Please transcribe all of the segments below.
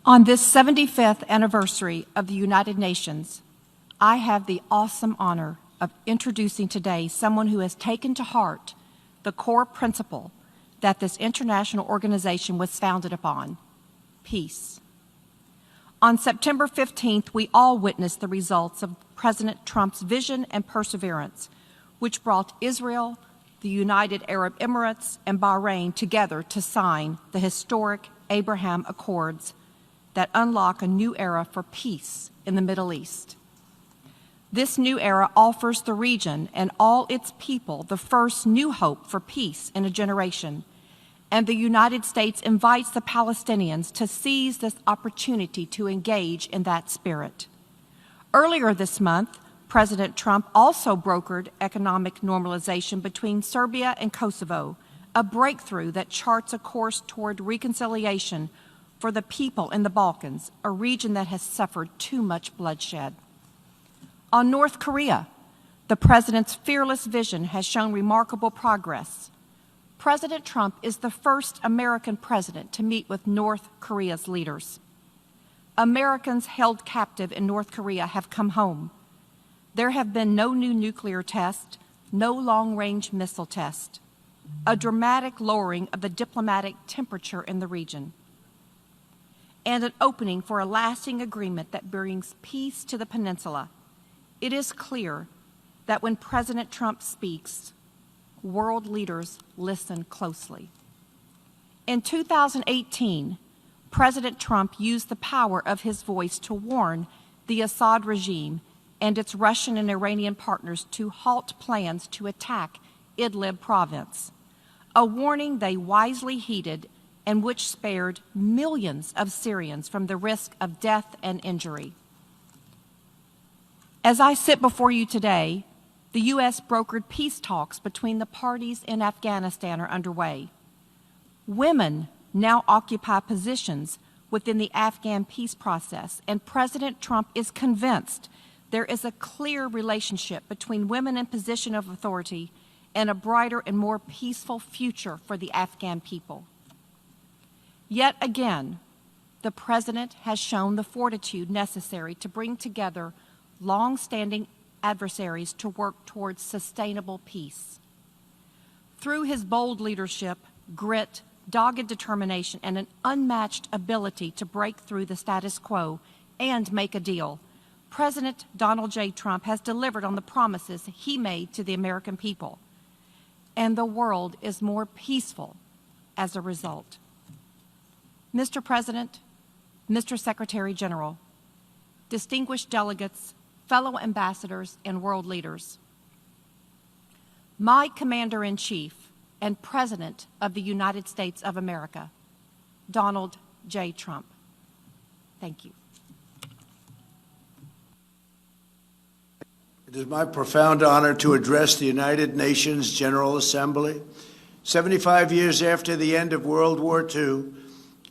On this 75th anniversary of the United Nations, I have the awesome honor of introducing today someone who has taken to heart the core principle that this international organization was founded upon: peace. On September 15th, we all witnessed the results of President Trump's vision and perseverance, which brought Israel, the United Arab Emirates, and Bahrain together to sign the historic Abraham Accords that unlock a new era for peace in the Middle East. This new era offers the region and all its people the first new hope for peace in a generation, and the United States invites the Palestinians to seize this opportunity to engage in that spirit. Earlier this month, President Trump also brokered economic normalization between Serbia and Kosovo, a breakthrough that charts a course toward reconciliation for the people in the Balkans, a region that has suffered too much bloodshed. On North Korea, the President's fearless vision has shown remarkable progress. President Trump is the first American president to meet with North Korea's leaders. Americans held captive in North Korea have come home. There have been no new nuclear tests, no long-range missile tests, a dramatic lowering of the diplomatic temperature in the region, and an opening for a lasting agreement that brings peace to the peninsula. It is clear that when President Trump speaks, world leaders listen closely. In 2018, President Trump used the power of his voice to warn the Assad regime and its Russian and Iranian partners to halt plans to attack Idlib province, a warning they wisely heeded and which spared millions of Syrians from the risk of death and injury. As I sit before you today, the U.S. brokered peace talks between the parties in Afghanistan are underway. Women now occupy positions within the Afghan peace process, and President Trump is convinced there is a clear relationship between women in position of authority and a brighter and more peaceful future for the Afghan people. Yet again, the President has shown the fortitude necessary to bring together long-standing adversaries to work towards sustainable peace. Through his bold leadership, grit, dogged determination, and an unmatched ability to break through the status quo and make a deal, President Donald J. Trump has delivered on the promises he made to the American people, and the world is more peaceful as a result. Mr. President, Mr. Secretary General, distinguished delegates, fellow ambassadors, and world leaders, my Commander-in-Chief and President of the United States of America, Donald J. Trump. Thank you. It is my profound honor to address the United Nations General Assembly 75 years after the end of World War II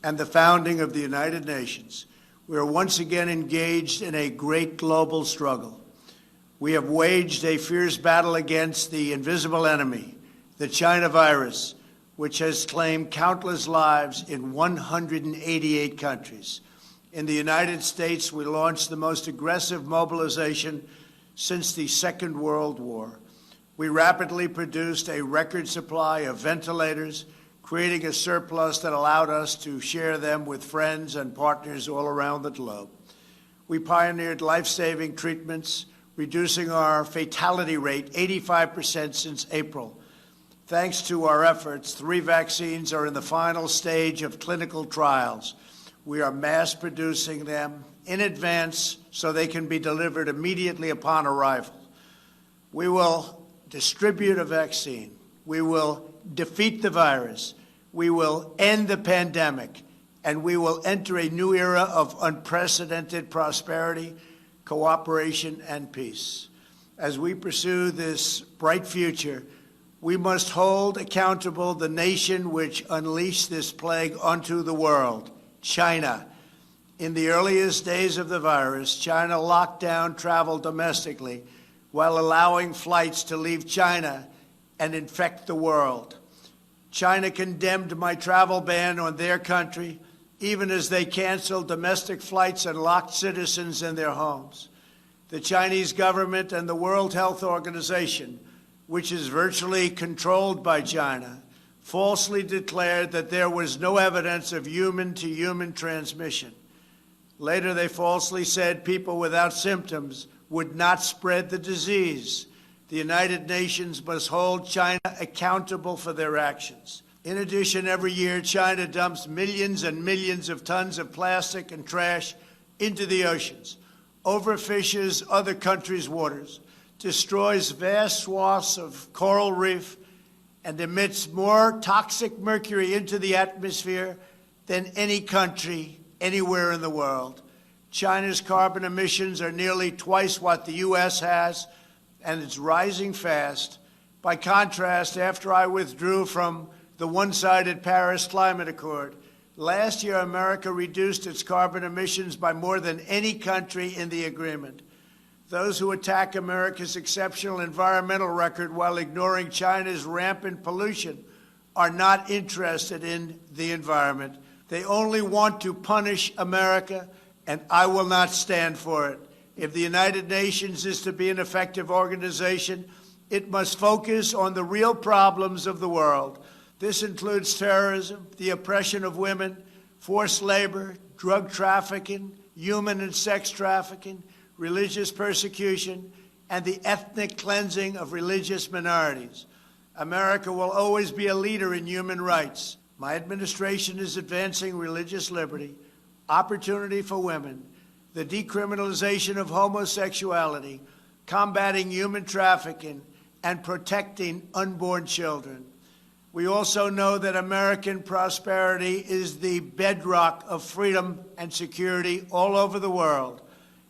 and the founding of the United Nations. We are once again engaged in a great global struggle. We have waged a fierce battle against the invisible enemy, the China virus, which has claimed countless lives in 188 countries. In the United States, we launched the most aggressive mobilization since the Second World War. We rapidly produced a record supply of ventilators, creating a surplus that allowed us to share them with friends and partners all around the globe. We pioneered life-saving treatments, reducing our fatality rate 85% since April. Thanks to our efforts, 3 vaccines are in the final stage of clinical trials. We are mass producing them in advance so they can be delivered immediately upon arrival. We will distribute a vaccine. We will defeat the virus. We will end the pandemic, and we will enter a new era of unprecedented prosperity, cooperation, and peace. As we pursue this bright future, we must hold accountable the nation which unleashed this plague onto the world, China. In the earliest days of the virus, China locked down travel domestically while allowing flights to leave China and infect the world. China condemned my travel ban on their country even as they canceled domestic flights and locked citizens in their homes. The Chinese government and the World Health Organization, which is virtually controlled by China, falsely declared that there was no evidence of human-to-human transmission. Later, they falsely said people without symptoms would not spread the disease. The United Nations must hold China accountable for their actions. In addition, every year, China dumps millions and millions of tons of plastic and trash into the oceans, overfishes other countries' waters, destroys vast swaths of coral reef, and emits more toxic mercury into the atmosphere than any country anywhere in the world. China's carbon emissions are nearly twice what the U.S. has, and it's rising fast. By contrast, after I withdrew from the one-sided Paris Climate Accord, last year America reduced its carbon emissions by more than any country in the agreement. Those who attack America's exceptional environmental record while ignoring China's rampant pollution are not interested in the environment. They only want to punish America, and I will not stand for it. If the United Nations is to be an effective organization, it must focus on the real problems of the world. This includes terrorism, the oppression of women, forced labor, drug trafficking, human and sex trafficking, religious persecution, and the ethnic cleansing of religious minorities. America will always be a leader in human rights. My administration is advancing religious liberty, opportunity for women, the decriminalization of homosexuality, combating human trafficking, and protecting unborn children. We also know that American prosperity is the bedrock of freedom and security all over the world.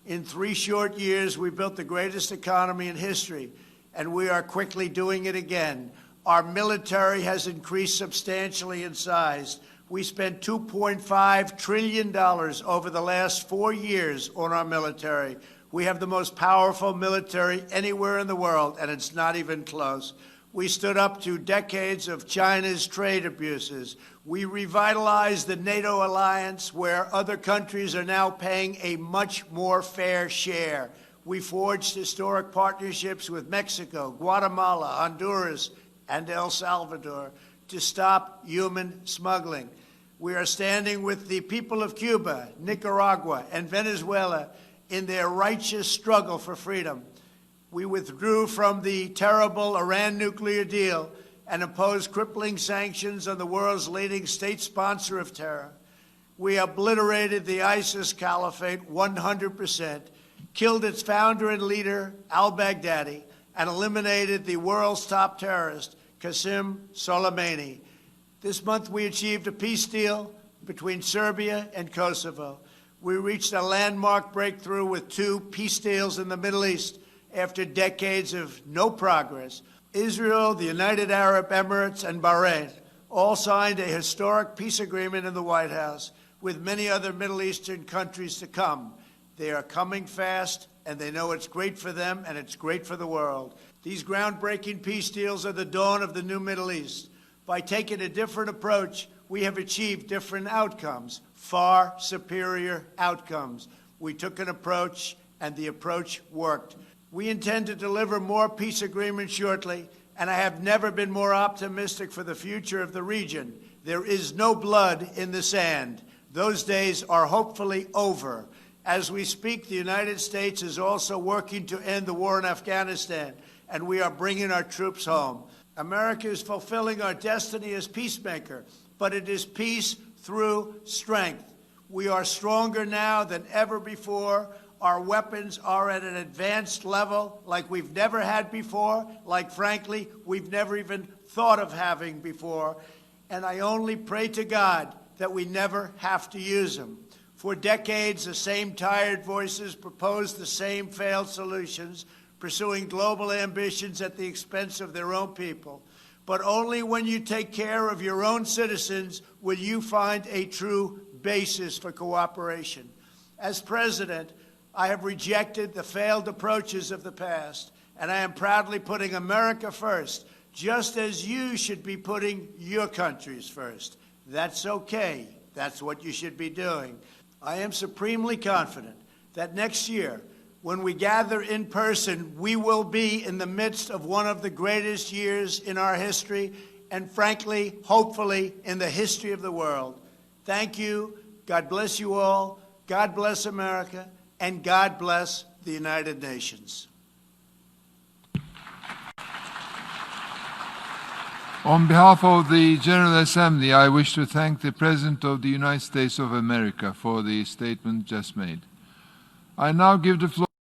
In 3 short years, we built the greatest economy in history, and we are quickly doing it again. Our military has increased substantially in size. We spent $2.5 trillion over the last 4 years on our military. We have the most powerful military anywhere in the world, and it's not even close. We stood up to decades of China's trade abuses. We revitalized the NATO alliance, where other countries are now paying a much more fair share. We forged historic partnerships with Mexico, Guatemala, Honduras, and El Salvador to stop human smuggling. We are standing with the people of Cuba, Nicaragua, and Venezuela in their righteous struggle for freedom. We withdrew from the terrible Iran nuclear deal and imposed crippling sanctions on the world's leading state sponsor of terror. We obliterated the ISIS caliphate 100%, killed its founder and leader, al-Baghdadi, and eliminated the world's top terrorist, Qasem Soleimani. This month we achieved a peace deal between Serbia and Kosovo. We reached a landmark breakthrough with 2 peace deals in the Middle East after decades of no progress. Israel, the United Arab Emirates, and Bahrain all signed a historic peace agreement in the White House, with many other Middle Eastern countries to come. They are coming fast, and they know it's great for them and it's great for the world. These groundbreaking peace deals are the dawn of the new Middle East. By taking a different approach, we have achieved different outcomes, far superior outcomes. We took an approach, and the approach worked. We intend to deliver more peace agreements shortly, and I have never been more optimistic for the future of the region. There is no blood in the sand. Those days are hopefully over. As we speak, the United States is also working to end the war in Afghanistan, and we are bringing our troops home. America is fulfilling our destiny as peacemaker, but it is peace through strength. We are stronger now than ever before. Our weapons are at an advanced level like we've never had before, like, frankly, we've never even thought of having before. And I only pray to God that we never have to use them. For decades, the same tired voices proposed the same failed solutions, pursuing global ambitions at the expense of their own people. But only when you take care of your own citizens will you find a true basis for cooperation. As president, I have rejected the failed approaches of the past, and I am proudly putting America first, just as you should be putting your countries first. That's okay. That's what you should be doing. I am supremely confident that next year, when we gather in person, we will be in the midst of one of the greatest years in our history, and frankly, hopefully, in the history of the world. Thank you. God bless you all. God bless America. And God bless the United Nations. On behalf of the General Assembly, I wish to thank the President of the United States of America for the statement just made. I now give the floor